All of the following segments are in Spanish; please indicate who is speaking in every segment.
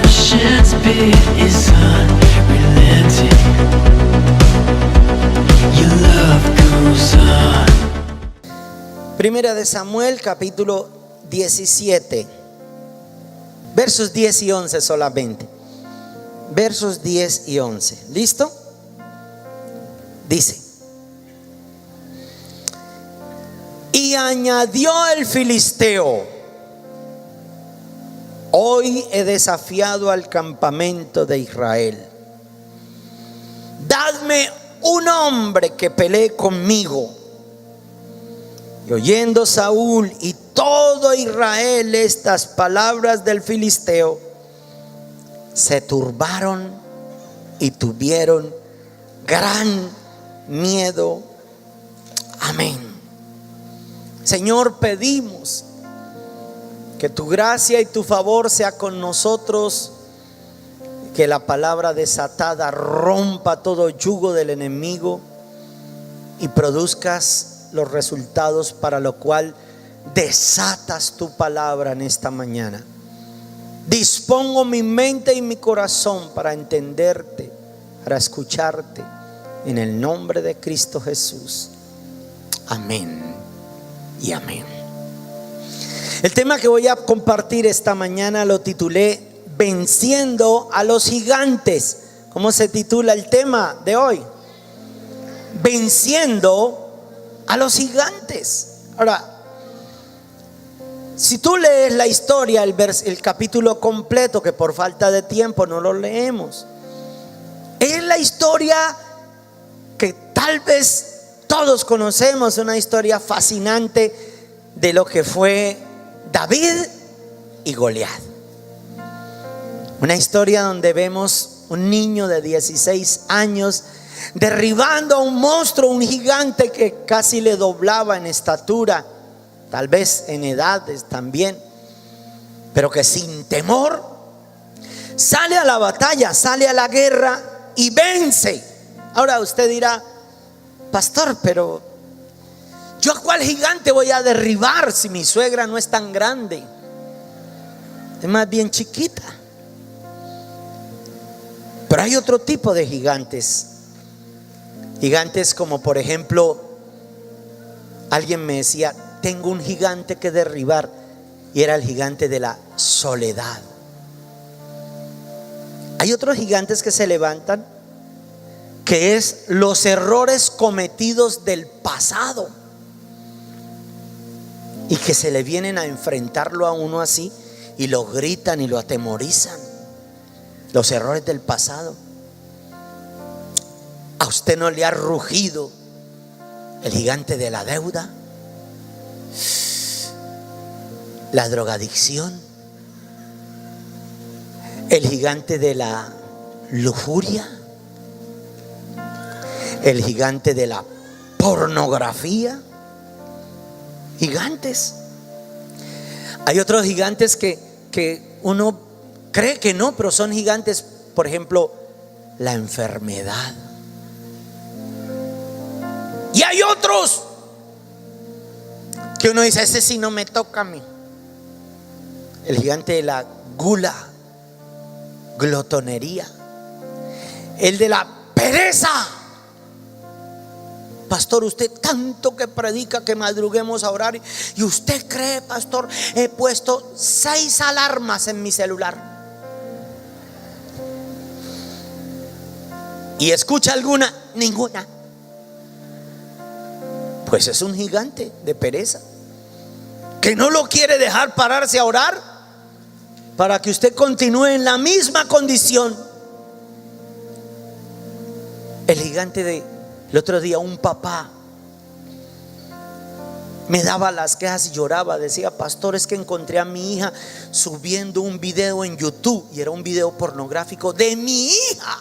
Speaker 1: ocean's beat is unrelenting. Your love goes on.
Speaker 2: Primera de Samuel, capítulo 17, versos 10 y 11 solamente. Versos 10 y 11. ¿Listo? Dice: y añadió el filisteo: hoy he desafiado al campamento de Israel. Dadme un hombre que pelee conmigo. Y oyendo Saúl y todo Israel estas palabras del filisteo, se turbaron y tuvieron gran miedo. Amén. Señor, pedimos que tu gracia y tu favor sea con nosotros, que la palabra desatada rompa todo yugo del enemigo y produzcas los resultados para lo cual desatas tu palabra en esta mañana. Dispongo mi mente y mi corazón para entenderte, para escucharte, en el nombre de Cristo Jesús. Amén y amén. El tema que voy a compartir esta mañana lo titulé Venciendo a los gigantes. ¿Cómo se titula el tema de hoy? Venciendo a los gigantes. Ahora, si tú lees la historia, el capítulo completo, que por falta de tiempo no lo leemos, es la historia que tal vez todos conocemos, una historia fascinante de lo que fue David y Goliat. Una historia donde vemos un niño de 16 años derribando a un monstruo, un gigante que casi le doblaba en estatura, tal vez en edades también, pero que sin temor sale a la batalla, sale a la guerra y vence. Ahora usted dirá: pastor, pero ¿yo a cuál gigante voy a derribar si mi suegra no es tan grande? Es más bien chiquita. Pero hay otro tipo de gigantes. Gigantes como, por ejemplo, alguien me decía: tengo un gigante que derribar, y era el gigante de la soledad. Hay otros gigantes que se levantan, que es los errores cometidos del pasado, y que se le vienen a enfrentarlo a uno así, y lo gritan y lo atemorizan. Los errores del pasado. ¿A usted no le ha rugido el gigante de la deuda? La drogadicción, el gigante de la lujuria, el gigante de la pornografía. Gigantes. Hay otros gigantes que uno cree que no, pero son gigantes. Por ejemplo, la enfermedad. Y hay otros que uno dice: ese sí no me toca a mí. El gigante de la gula, glotonería, el de la pereza. Pastor, usted tanto que predica que madruguemos a orar, y usted cree, pastor, he puesto 6 alarmas en mi celular. ¿Y escucha alguna? Ninguna. Pues es un gigante de pereza, que no lo quiere dejar pararse a orar para que usted continúe en la misma condición. El gigante de... El otro día un papá me daba las quejas y lloraba. Decía: pastor, es que encontré a mi hija subiendo un video en YouTube, y era un video pornográfico de mi hija.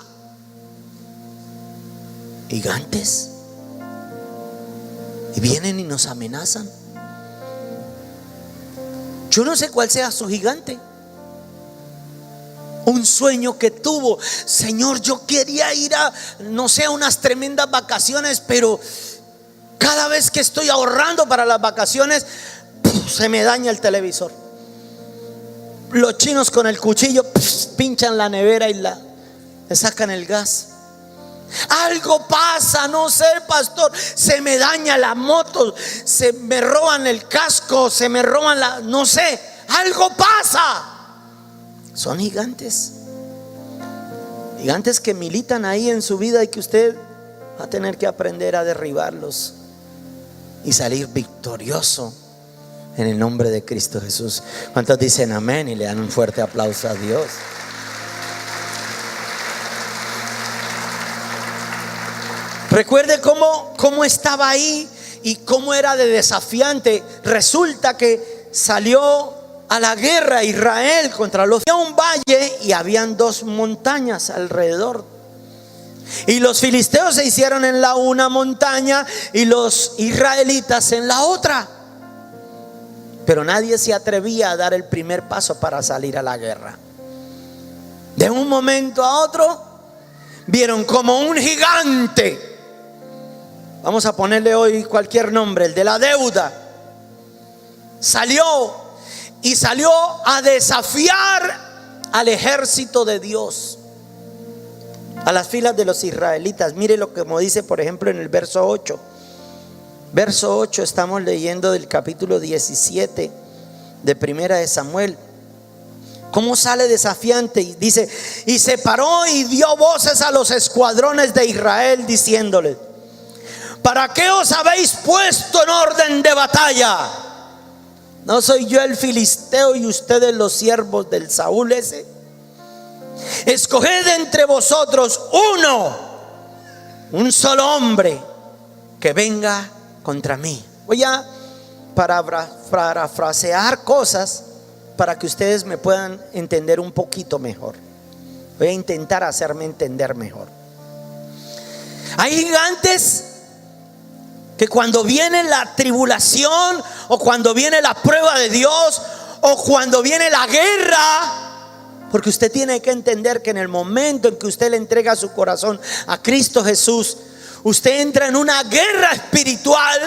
Speaker 2: Gigantes. Y vienen y nos amenazan. Yo no sé cuál sea su gigante. Un sueño que tuvo: Señor, yo quería ir a, no sé, a unas tremendas vacaciones, pero cada vez que estoy ahorrando para las vacaciones, se me daña el televisor. los chinos con el cuchillo pinchan la nevera y le sacan el gas. Algo pasa, no sé, pastor, se me daña la moto, se me roban el casco, se me roban no sé, algo pasa. Son gigantes. Gigantes que militan ahí en su vida y que usted va a tener que aprender a derribarlos y salir victorioso en el nombre de Cristo Jesús. ¿Cuántos dicen amén y le dan un fuerte aplauso a Dios? Recuerde cómo estaba ahí y cómo era de desafiante. Resulta que salió a la guerra Israel contra los. Había un valle y habían 2 montañas alrededor. Y los filisteos se hicieron en la una montaña y los israelitas en la otra. Pero nadie se atrevía a dar el primer paso para salir a la guerra. De un momento a otro vieron como un gigante, vamos a ponerle hoy cualquier nombre, el de la deuda, salió a desafiar al ejército de Dios, a las filas de los israelitas. Mire lo que como dice por ejemplo en el verso 8. Verso 8, estamos leyendo del capítulo 17 de Primera de Samuel. ¿Cómo sale desafiante? Y dice: y se paró y dio voces a los escuadrones de Israel diciéndoles: ¿para qué os habéis puesto en orden de batalla? ¿No soy yo el filisteo y ustedes los siervos del Saúl ese? Escoged entre vosotros un solo hombre que venga contra mí. Voy a parafrasear cosas para que ustedes me puedan entender un poquito mejor. Voy a intentar hacerme entender mejor. Hay gigantes que cuando viene la tribulación, o cuando viene la prueba de Dios, o cuando viene la guerra, porque usted tiene que entender que en el momento en que usted le entrega su corazón a Cristo Jesús, usted entra en una guerra espiritual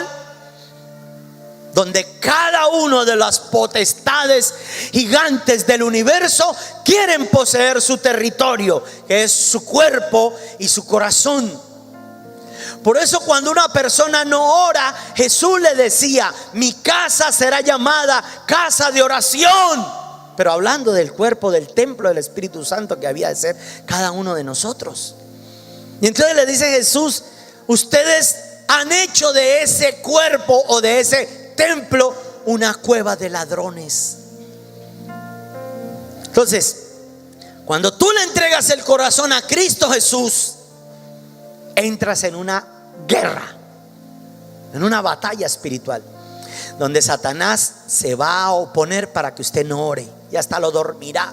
Speaker 2: donde cada uno de las potestades gigantes del universo quieren poseer su territorio, que es su cuerpo y su corazón. Por eso cuando una persona no ora, Jesús le decía: mi casa será llamada casa de oración. Pero hablando del cuerpo, del templo del Espíritu Santo que había de ser cada uno de nosotros. Y entonces le dice Jesús: ustedes han hecho de ese cuerpo o de ese templo una cueva de ladrones. Entonces, cuando tú le entregas el corazón a Cristo Jesús, entras en una guerra, en una batalla espiritual, donde Satanás se va a oponer para que usted no ore, y hasta lo dormirá.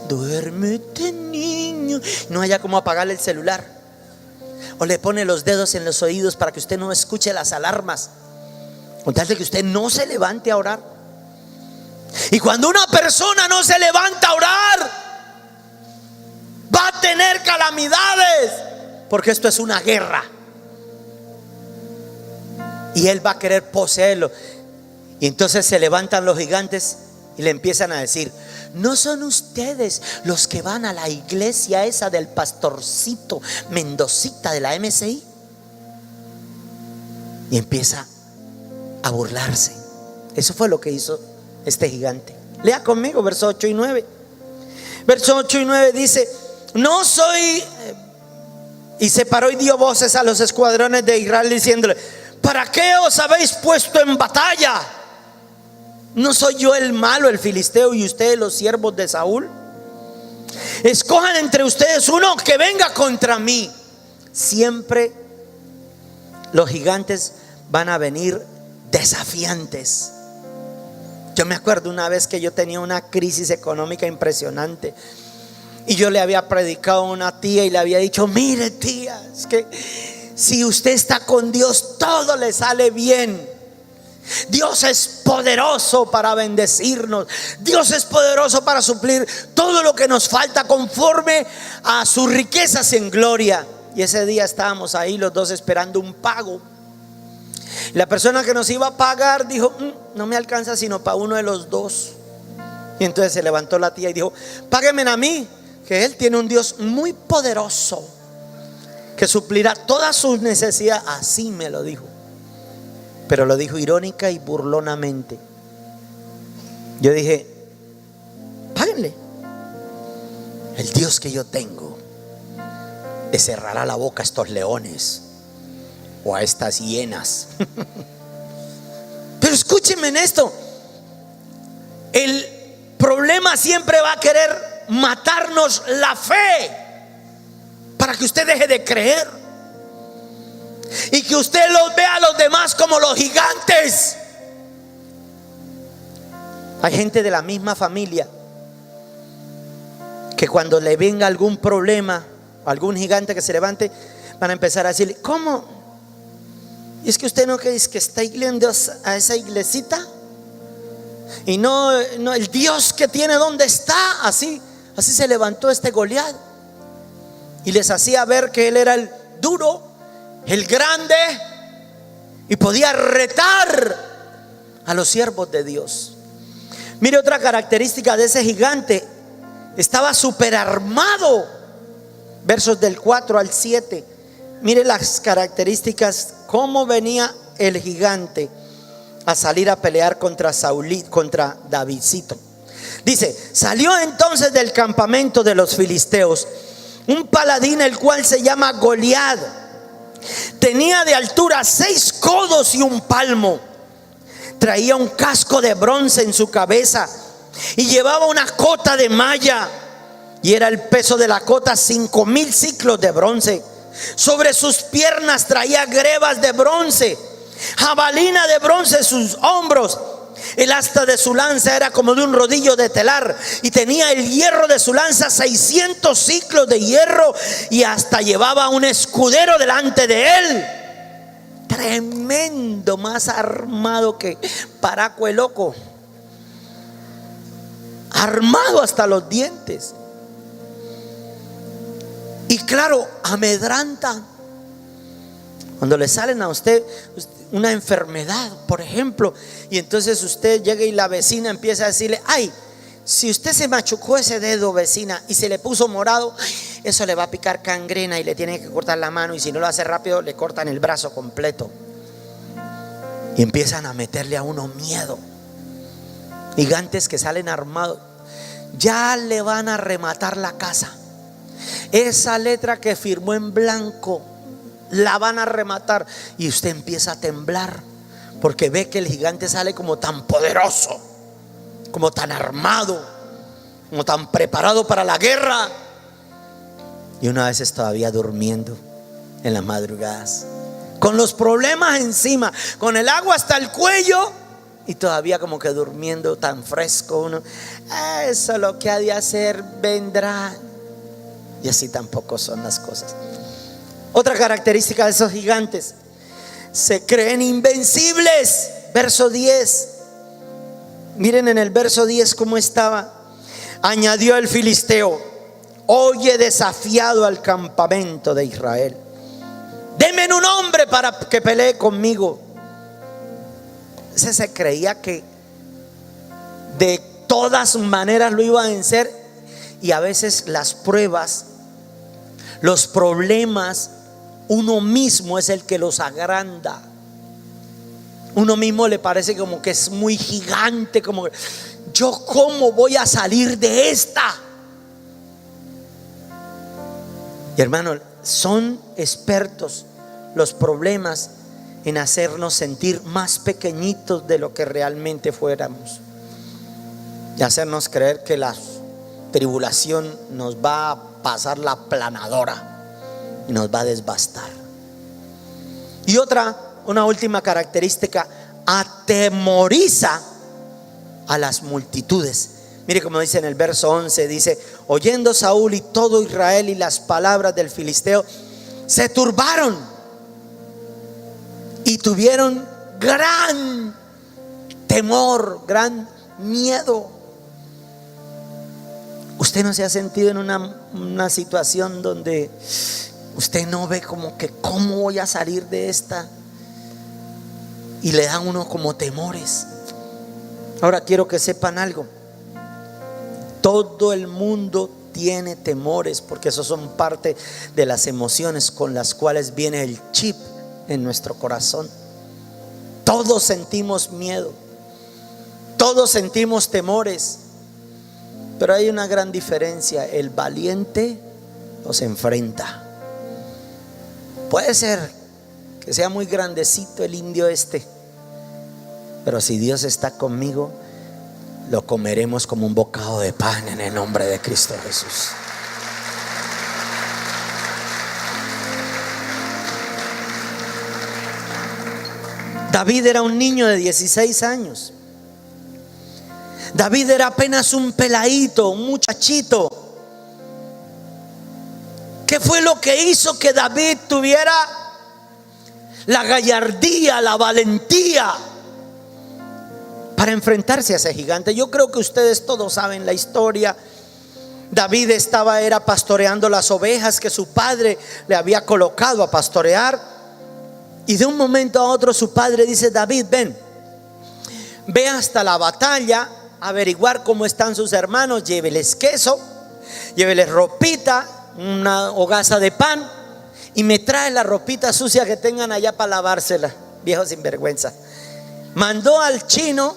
Speaker 2: Duérmete, niño. No haya como apagarle el celular, o le pone los dedos en los oídos para que usted no escuche las alarmas, con tal de que usted no se levante a orar. Y cuando una persona no se levanta a orar, va a tener calamidades, porque esto es una guerra, y él va a querer poseerlo. Y entonces se levantan los gigantes y le empiezan a decir: ¿no son ustedes los que van a la iglesia esa del pastorcito Mendocita de la MCI? Y empieza a burlarse. Eso fue lo que hizo este gigante. Lea conmigo verso 8 y 9. Verso 8 y 9 dice: no soy. Y se paró y dio voces a los escuadrones de Israel diciéndole: ¿para qué os habéis puesto en batalla? ¿No soy yo el malo, el filisteo, y ustedes los siervos de Saúl? Escojan entre ustedes uno que venga contra mí. Siempre los gigantes van a venir desafiantes. Yo me acuerdo una vez que yo tenía una crisis económica impresionante, y yo le había predicado a una tía y le había dicho: mire, tía, es que si usted está con Dios, todo le sale bien. Dios es poderoso para bendecirnos. Dios es poderoso para suplir todo lo que nos falta conforme a sus riquezas en gloria. Y ese día estábamos ahí los dos esperando un pago. La persona que nos iba a pagar dijo: no me alcanza sino para uno de los dos. Y entonces se levantó la tía y dijo: páguenme a mí, que él tiene un Dios muy poderoso que suplirá todas sus necesidades. Así me lo dijo, pero lo dijo irónica y burlonamente. Yo dije: páguenle. El Dios que yo tengo le cerrará la boca a estos leones o a estas hienas. Pero escúchenme en esto: el problema siempre va a querer matarnos la fe para que usted deje de creer y que usted los vea a los demás como los gigantes. Hay gente de la misma familia que cuando le venga algún problema, algún gigante que se levante, van a empezar a decirle: ¿cómo? ¿Y es que usted no que está yendo a esa iglesita? Y no el Dios que tiene, ¿dónde está? Así se levantó este Goliat y les hacía ver que él era el duro, el grande, y podía retar a los siervos de Dios. Mire otra característica de ese gigante: estaba súper armado. Versos del 4 al 7. Mire las características, cómo venía el gigante a salir a pelear contra Davidcito. Dice: salió entonces del campamento de los filisteos un paladín, el cual se llama Goliat. Tenía de altura 6 codos y un palmo. Traía un casco de bronce en su cabeza y llevaba una cota de malla, y era el peso de la cota 5,000 ciclos de bronce. Sobre sus piernas traía grebas de bronce, jabalina de bronce en sus hombros. El asta de su lanza era como de un rodillo de telar, y tenía el hierro de su lanza 600 ciclos de hierro, y hasta llevaba un escudero delante de él. Tremendo, más armado que Paraco el loco, armado hasta los dientes. Y claro, amedranta. Cuando le salen a usted una enfermedad, por ejemplo, y entonces usted llega y la vecina empieza a decirle: ay, si usted se machucó ese dedo, vecina, y se le puso morado, eso le va a picar gangrena y le tienen que cortar la mano, y si no lo hace rápido le cortan el brazo completo. Y empiezan a meterle a uno miedo. Gigantes que salen armados. Ya le van a rematar la casa. Esa letra que firmó en blanco la van a rematar, y usted empieza a temblar porque ve que el gigante sale como tan poderoso, como tan armado, como tan preparado para la guerra, y una vez es todavía durmiendo en las madrugadas, con los problemas encima, con el agua hasta el cuello, y todavía como que durmiendo tan fresco uno. Eso lo que ha de hacer vendrá. Y así tampoco son las cosas. Otra característica de esos gigantes: se creen invencibles. Verso 10. Miren en el verso 10 cómo estaba. Añadió el filisteo: oye, desafiado al campamento de Israel, denme un hombre para que pelee conmigo. Ese se creía que de todas maneras lo iba a vencer. Y a veces las pruebas, los problemas, uno mismo es el que los agranda. Uno mismo le parece como que es muy gigante, como yo cómo voy a salir de esta. Y hermano, son expertos los problemas en hacernos sentir más pequeñitos de lo que realmente fuéramos, y hacernos creer que la tribulación nos va a pasar la planadora y nos va a desbastar. Y una última característica: atemoriza a las multitudes. Mire como dice en el verso 11, dice: oyendo Saúl y todo Israel y las palabras del filisteo, se turbaron y tuvieron gran temor, gran miedo. ¿Usted no se ha sentido en una situación donde usted no ve como que cómo voy a salir de esta? Y le dan uno como temores. Ahora quiero que sepan algo: Todo el mundo tiene temores, porque esos son parte de las emociones con las cuales viene el chip en nuestro corazón. Todos sentimos miedo, todos sentimos temores, pero hay una gran diferencia: el valiente los enfrenta. Puede ser que sea muy grandecito el indio este, pero si Dios está conmigo, lo comeremos como un bocado de pan en el nombre de Cristo Jesús. David era un niño de 16 años. David era apenas un peladito, un muchachito. ¿Qué fue lo que hizo que David tuviera la gallardía, la valentía para enfrentarse a ese gigante? Yo creo que ustedes todos saben la historia. David era pastoreando las ovejas que su padre le había colocado a pastorear. Y de un momento a otro su padre dice: David, ven, ve hasta la batalla, averiguar cómo están sus hermanos, lléveles queso, lléveles ropita, una hogaza de pan, y me trae la ropita sucia que tengan allá para lavársela, viejo sinvergüenza. Mandó al chino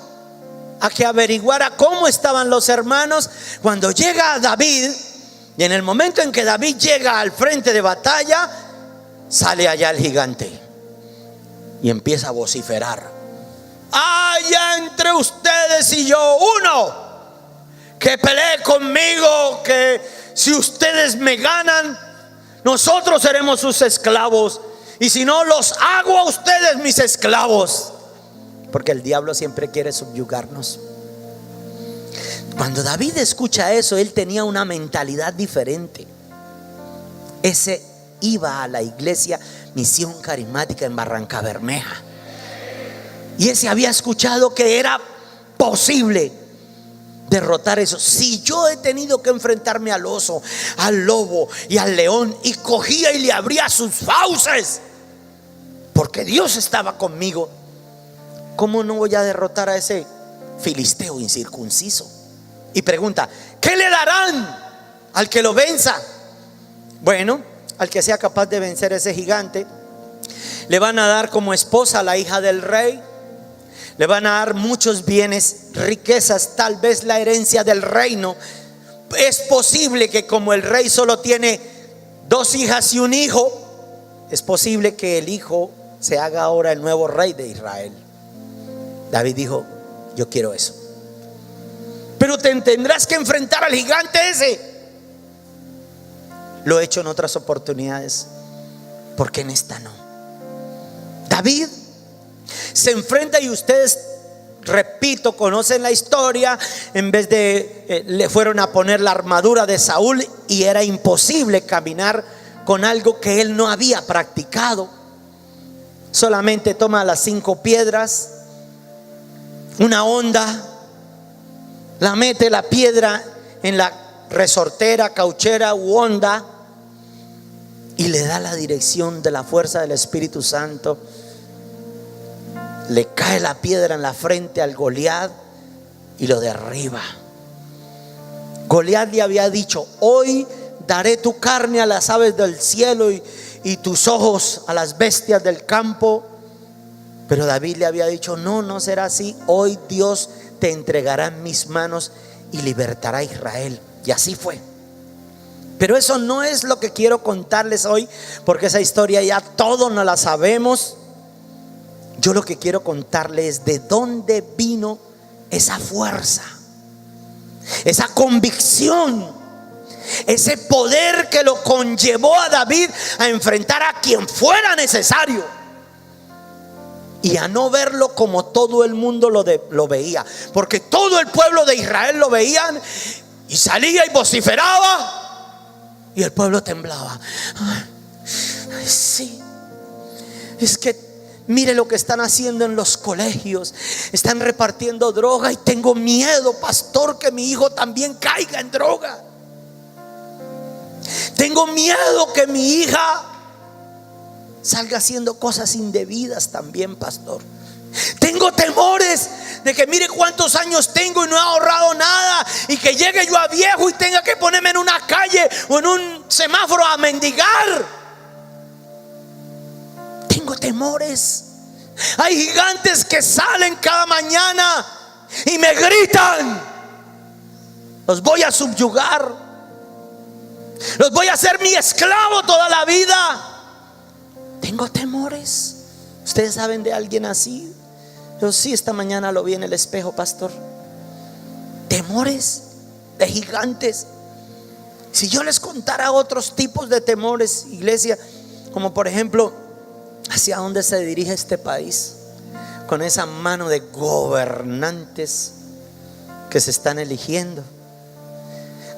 Speaker 2: a que averiguara cómo estaban los hermanos. Cuando llega David, y en el momento en que David llega al frente de batalla, sale allá el gigante y empieza a vociferar: haya entre ustedes y yo uno que pelee conmigo, que si ustedes me ganan, nosotros seremos sus esclavos, y si no, los hago a ustedes mis esclavos. Porque el diablo siempre quiere subyugarnos. Cuando David escucha eso, él tenía una mentalidad diferente. Ese iba a la iglesia Misión Carismática en Barranca Bermeja, y ese había escuchado que era posible derrotar eso. Si yo he tenido que enfrentarme al oso, al lobo y al león, y cogía y le abría sus fauces, porque Dios estaba conmigo, ¿cómo no voy a derrotar a ese filisteo incircunciso? Y pregunta: ¿qué le darán al que lo venza? Bueno, al que sea capaz de vencer a ese gigante, le van a dar como esposa a la hija del rey, le van a dar muchos bienes, riquezas, tal vez la herencia del reino. Es posible que, como el rey solo tiene 2 hijas y un hijo, es posible que el hijo se haga ahora el nuevo rey de Israel. David dijo: yo quiero eso. Pero te tendrás que enfrentar al gigante ese. Lo he hecho en otras oportunidades, porque en esta no. David se enfrenta, y ustedes, repito, conocen la historia. En vez de le fueron a poner la armadura de Saúl, y era imposible caminar con algo que él no había practicado. Solamente toma las 5 piedras, una honda, la mete la piedra en la resortera, cauchera u honda, y le da la dirección de la fuerza del Espíritu Santo. Le cae la piedra en la frente al Goliat y lo derriba. Goliat le había dicho: hoy daré tu carne a las aves del cielo y tus ojos a las bestias del campo. Pero David le había dicho: no, no será así. Hoy Dios te entregará en mis manos y libertará a Israel. Y así fue. Pero eso no es lo que quiero contarles hoy, porque esa historia ya todos nos la sabemos. Yo lo que quiero contarles es de dónde vino esa fuerza, esa convicción, ese poder que lo conllevó a David a enfrentar a quien fuera necesario, y a no verlo como todo el mundo lo veía. Porque todo el pueblo de Israel lo veían, y salía y vociferaba, y el pueblo temblaba. Ay, sí, es que mire lo que están haciendo en los colegios. Están repartiendo droga, y tengo miedo, pastor, que mi hijo también caiga en droga. Tengo miedo que mi hija salga haciendo cosas indebidas también, pastor. Tengo temores de que mire cuántos años tengo y no he ahorrado nada, y que llegue yo a viejo y tenga que ponerme en una calle o en un semáforo a mendigar. Tengo temores. Hay gigantes que salen cada mañana y me gritan: los voy a subyugar, los voy a hacer mi esclavo toda la vida. Tengo temores. ¿Ustedes saben de alguien así? Yo sí, esta mañana lo vi en el espejo, pastor. Temores de gigantes. Si yo les contara otros tipos de temores, iglesia, como por ejemplo, hacia dónde se dirige este país, con esa mano de gobernantes que se están eligiendo,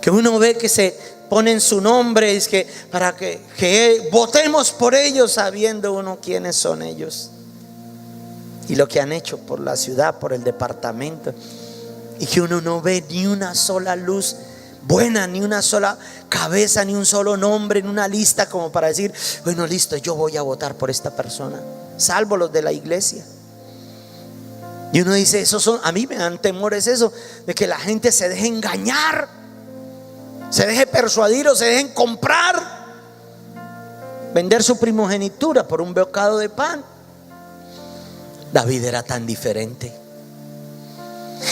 Speaker 2: que uno ve que se ponen su nombre, es que para que votemos por ellos, sabiendo uno quiénes son ellos y lo que han hecho por la ciudad, por el departamento, y que uno no ve ni una sola luz buena, ni una sola cabeza, ni un solo nombre en una lista como para decir: bueno, listo, yo voy a votar por esta persona, salvo los de la iglesia. Y uno dice, esos son, a mí me dan temores eso, de que la gente se deje engañar, se deje persuadir o se dejen comprar, vender su primogenitura por un bocado de pan. David era tan diferente.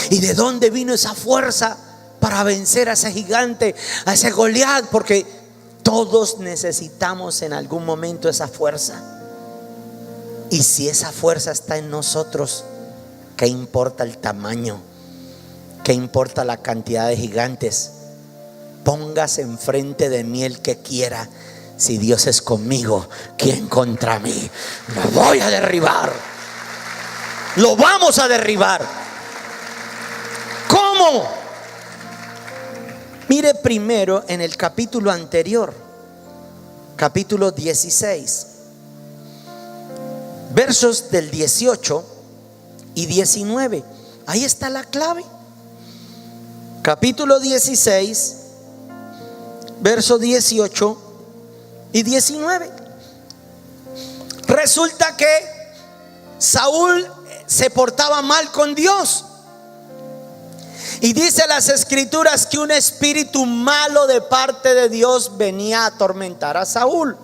Speaker 2: ¿Y de dónde vino esa fuerza para vencer a ese gigante, a ese Goliat? Porque todos necesitamos en algún momento esa fuerza. Y si esa fuerza está en nosotros, ¿qué importa el tamaño? ¿Qué importa la cantidad de gigantes? Póngase enfrente de mí el que quiera. Si Dios es conmigo, ¿quién contra mí? Lo voy a derribar. Lo vamos a derribar. ¿Cómo? Mire primero en el capítulo anterior, capítulo 16, versos del 18 y 19. Ahí está la clave. Capítulo 16, versos 18 y 19. Resulta que Saúl se portaba mal con Dios. Y dice las escrituras que un espíritu malo de parte de Dios venía a atormentar a Saúl.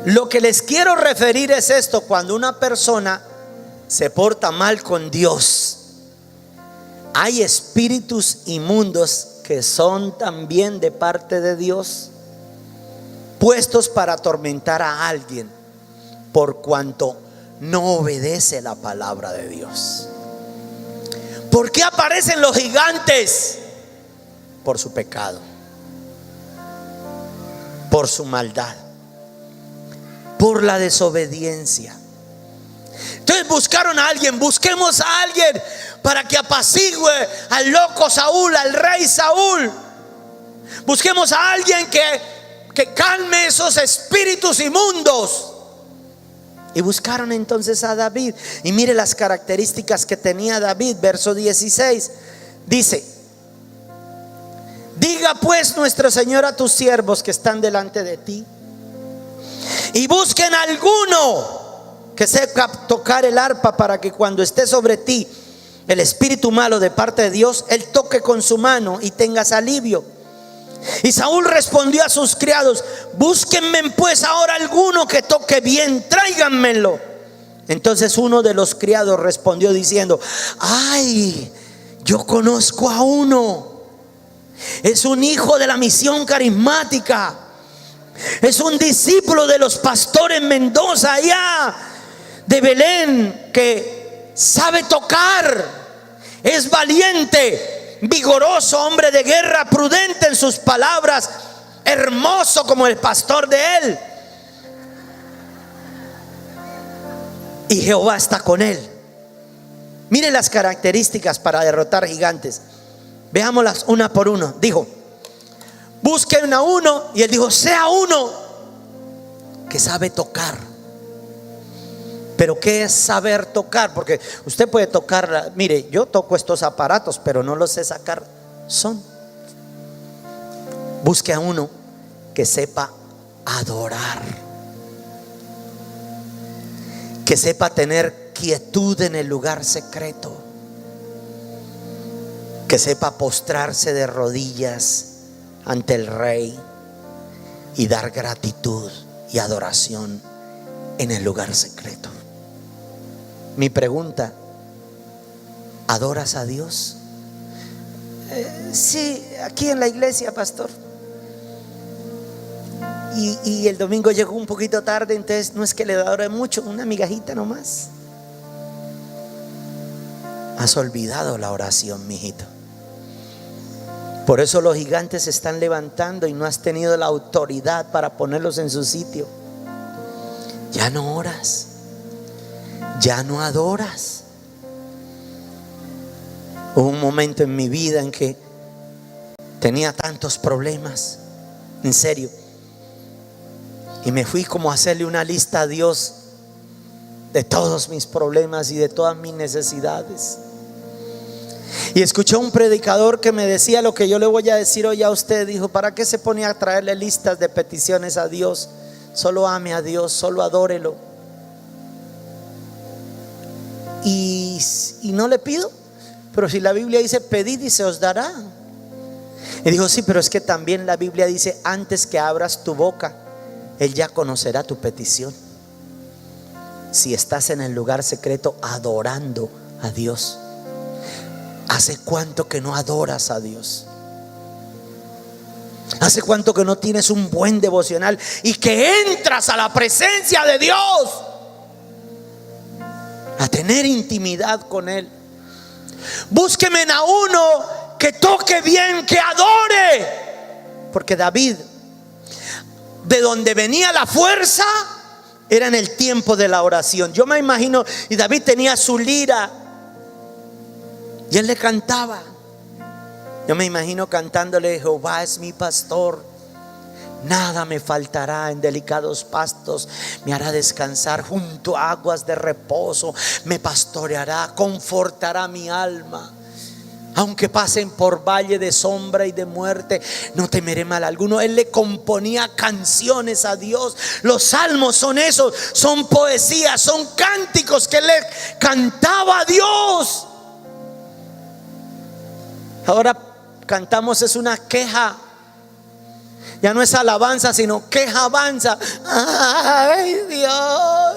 Speaker 2: Lo que les quiero referir es esto: cuando una persona se porta mal con Dios, hay espíritus inmundos que son también de parte de Dios, puestos para atormentar a alguien por cuanto no obedece la palabra de Dios. ¿Por qué aparecen los gigantes? Por su pecado, por su maldad, por la desobediencia. Entonces buscaron a alguien. Busquemos a alguien para que apacigüe al loco Saúl, al rey Saúl. Busquemos a alguien que calme esos espíritus inmundos. Y buscaron entonces a David. Y mire las características que tenía David. Verso 16 dice: diga pues nuestro Señor a tus siervos que están delante de ti, y busquen alguno que sepa tocar el arpa, para que cuando esté sobre ti el espíritu malo de parte de Dios, él toque con su mano y tengas alivio. Y Saúl respondió a sus criados: búsquenme pues ahora alguno que toque bien, tráiganmelo. Entonces uno de los criados respondió diciendo: ay, yo conozco a uno, es un hijo de la misión carismática, es un discípulo de los pastores Mendoza allá de Belén, que sabe tocar, es valiente, vigoroso, hombre de guerra, prudente en sus palabras, hermoso como el pastor de él, y Jehová está con él. Mire las características para derrotar gigantes. Veámoslas una por una. Dijo: busquen a uno, y él dijo: sea uno que sabe tocar. Pero ¿qué es saber tocar? Porque usted puede tocar, mire, yo toco estos aparatos, pero no los sé sacar son. Busque a uno que sepa adorar, que sepa tener quietud en el lugar secreto. que sepa postrarse de rodillas ante el Rey y dar gratitud y adoración en el lugar secreto. Mi pregunta: ¿adoras a Dios? Sí, aquí en la iglesia, pastor. Y el domingo llegó un poquito tarde, entonces no es que le adore mucho, una migajita nomás. Has olvidado la oración, mijito. Por eso los gigantes se están levantando y no has tenido la autoridad para ponerlos en su sitio. Ya no oras, ya no adoras. Hubo un momento en mi vida en que tenía tantos problemas, en serio, y me fui como a hacerle una lista a Dios de todos mis problemas y de todas mis necesidades. Y escuché a un predicador que me decía lo que yo le voy a decir hoy a usted. Dijo: ¿para qué se pone a traerle listas de peticiones a Dios? Solo ame a Dios, solo adórelo. Y no le pido, pero si la Biblia dice: pedid y se os dará. Y dijo: sí, pero es que también la Biblia dice: antes que abras tu boca, Él ya conocerá tu petición. Si estás en el lugar secreto adorando a Dios. ¿Hace cuánto que no adoras a Dios? ¿Hace cuánto que no tienes un buen devocional y que entras a la presencia de Dios a tener intimidad con Él? Búsqueme a uno que toque bien, que adore. Porque David, de donde venía la fuerza, era en el tiempo de la oración. Yo me imagino, y David tenía su lira y él le cantaba. Yo me imagino cantándole: Jehová es mi pastor, nada me faltará, en delicados pastos me hará descansar, junto a aguas de reposo me pastoreará, confortará mi alma. Aunque pasen por valle de sombra y de muerte, no temeré mal alguno. Él le componía canciones a Dios. Los salmos son esos, son poesías, son cánticos que le cantaba a Dios. Ahora cantamos es una queja. Ya no es alabanza, sino queja avanza. Ay, Dios.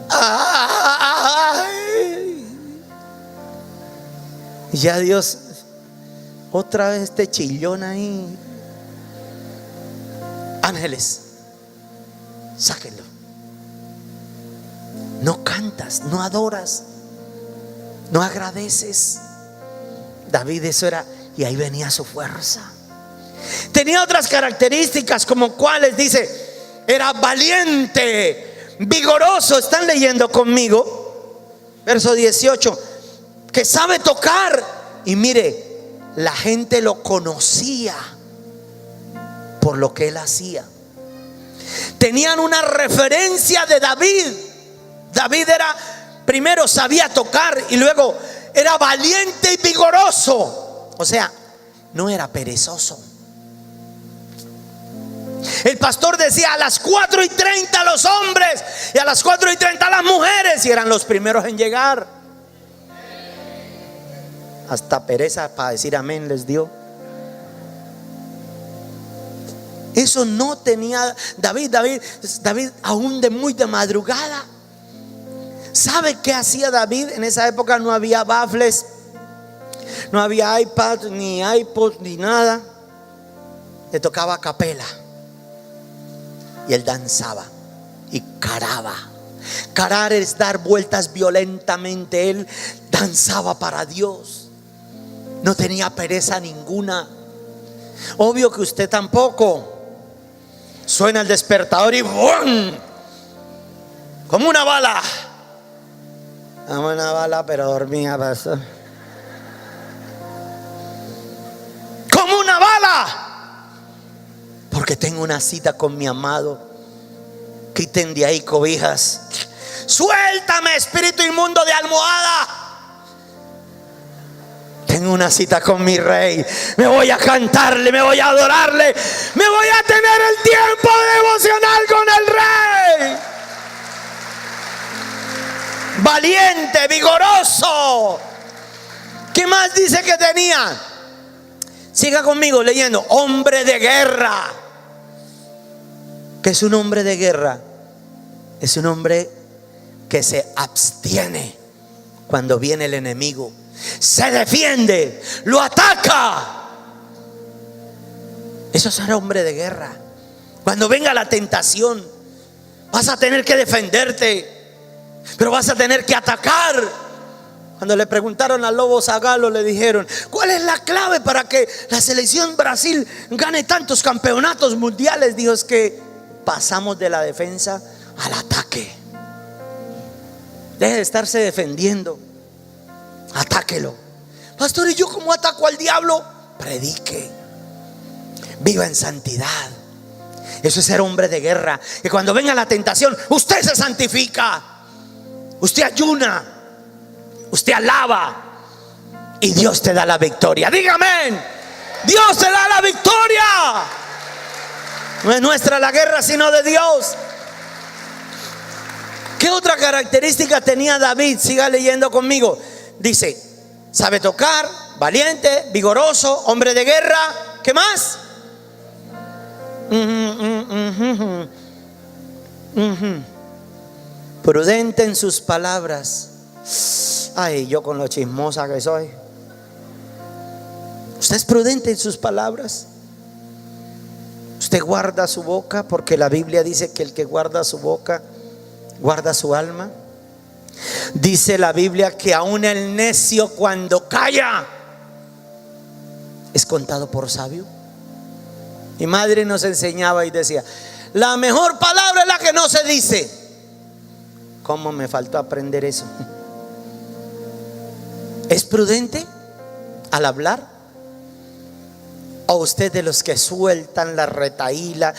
Speaker 2: Ay. Ya Dios, otra vez este chillón ahí. Ángeles, sáquenlo. No cantas, no adoras, no agradeces. David eso era, y ahí venía su fuerza. Tenía otras características, como cuáles, dice: era valiente, vigoroso. Están leyendo conmigo, verso 18, que sabe tocar. Y mire, la gente lo conocía por lo que él hacía. Tenían una referencia de David. David era, primero sabía tocar y luego era valiente y vigoroso. O sea, no era perezoso. El pastor decía: a las 4:30 los hombres y a las 4:30 las mujeres, y eran los primeros en llegar. Hasta pereza para decir amén les dio. Eso no tenía David. David aún muy de madrugada. ¿Sabe qué hacía David? En esa época no había baffles, no había iPad, ni iPod, ni nada. Le tocaba a capela. Y él danzaba y caraba. Carar es dar vueltas violentamente. Él danzaba para Dios. No tenía pereza ninguna. Obvio que usted tampoco. Suena el despertador y ¡bum! Como una bala. Como una bala, pero dormía, pastor. Como una bala. Porque tengo una cita con mi amado. Quiten de ahí cobijas. Suéltame, espíritu inmundo de almohada. Tengo una cita con mi rey. Me voy a cantarle, me voy a adorarle, me voy a tener el tiempo devocional con el rey. Valiente, vigoroso. más dice que tenía? Siga conmigo leyendo. Hombre de guerra. ¿Qué es un hombre de guerra? Es un hombre que se abstiene cuando viene el enemigo. Se defiende, lo ataca. Eso es ser hombre de guerra. Cuando venga la tentación, vas a tener que defenderte, pero vas a tener que atacar. Cuando le preguntaron al Lobo Zagalo, le dijeron: ¿cuál es la clave para que la selección Brasil gane tantos campeonatos mundiales? Dijo: es que pasamos de la defensa al ataque. Deje de estarse defendiendo, atáquelo. Pastor, ¿y yo cómo ataco al diablo? Predique, viva en santidad. Eso es ser hombre de guerra. Que cuando venga la tentación, usted se santifica, usted ayuna, usted alaba, y Dios te da la victoria. Dígame, Dios te da la victoria. No es nuestra la guerra, sino de Dios. ¿Qué otra característica tenía David? Siga leyendo conmigo. Dice: sabe tocar, valiente, vigoroso, hombre de guerra. ¿Qué más? Prudente en sus palabras. Ay, yo con lo chismosa que soy. Usted es prudente en sus palabras. Usted guarda su boca, porque la Biblia dice que el que guarda su boca guarda su alma. Dice la Biblia que aún el necio, cuando calla, es contado por sabio. Mi madre nos enseñaba y decía: la mejor palabra es la que no se dice. ¿Cómo me faltó aprender eso? ¿Es prudente al hablar? ¿O usted de los que sueltan la retahíla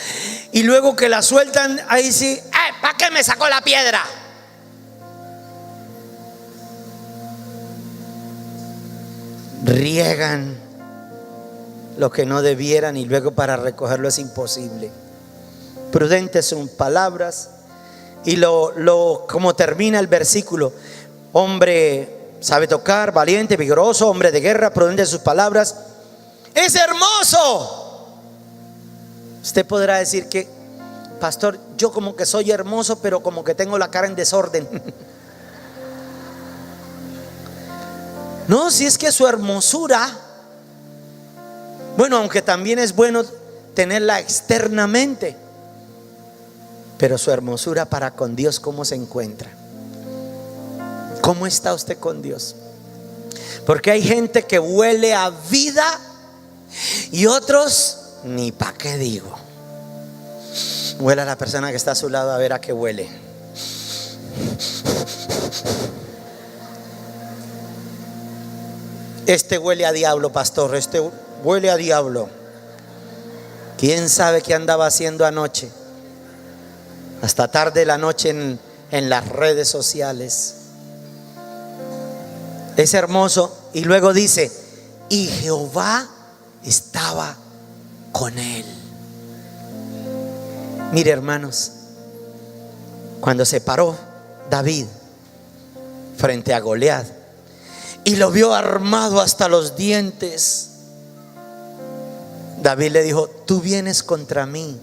Speaker 2: y luego que la sueltan, ahí sí, ¿para qué me sacó la piedra? Riegan lo que no debieran y luego para recogerlo es imposible. Prudentes son palabras. Y como termina el versículo: hombre sabe tocar, valiente, vigoroso, hombre de guerra, prudente en sus palabras. Es hermoso. Usted podrá decir que: pastor, yo como que soy hermoso, pero como que tengo la cara en desorden. No, si es que su hermosura, bueno, aunque también es bueno tenerla externamente, pero su hermosura para con Dios, ¿cómo se encuentra? ¿Cómo está usted con Dios? Porque hay gente que huele a vida y otros, ni pa' qué digo. Huele a la persona que está a su lado, a ver a qué huele. Este huele a diablo, pastor. Este huele a diablo. ¿Quién sabe qué andaba haciendo anoche? Hasta tarde la noche en las redes sociales. Es hermoso. Y luego dice: y Jehová estaba con él. Mire, hermanos, cuando se paró David frente a Goliat y lo vio armado hasta los dientes, David le dijo: tú vienes contra mí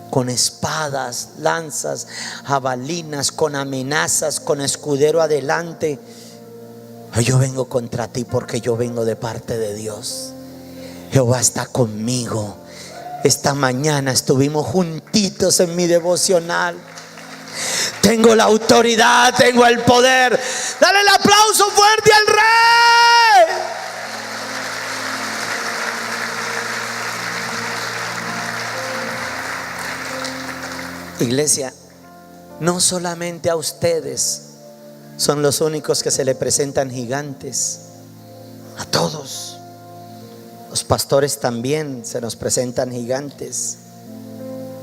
Speaker 2: con espadas, lanzas, jabalinas, con amenazas, con escudero adelante. Yo vengo contra ti porque yo vengo de parte de Dios. Jehová está conmigo. Esta mañana estuvimos juntitos en mi devocional. Tengo la autoridad, tengo el poder. Dale el aplauso fuerte al Rey. Iglesia, no solamente a ustedes son los únicos que se le presentan gigantes. A todos. Los pastores también se nos presentan gigantes.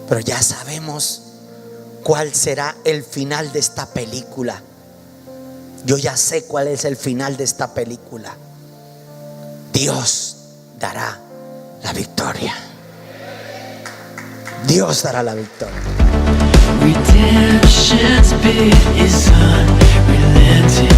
Speaker 2: Pero ya sabemos cuál será el final de esta película. Yo ya sé cuál es el final de esta película. Dios dará la victoria. Dios dará la victoria.
Speaker 1: Redemption's bid is unrelenting.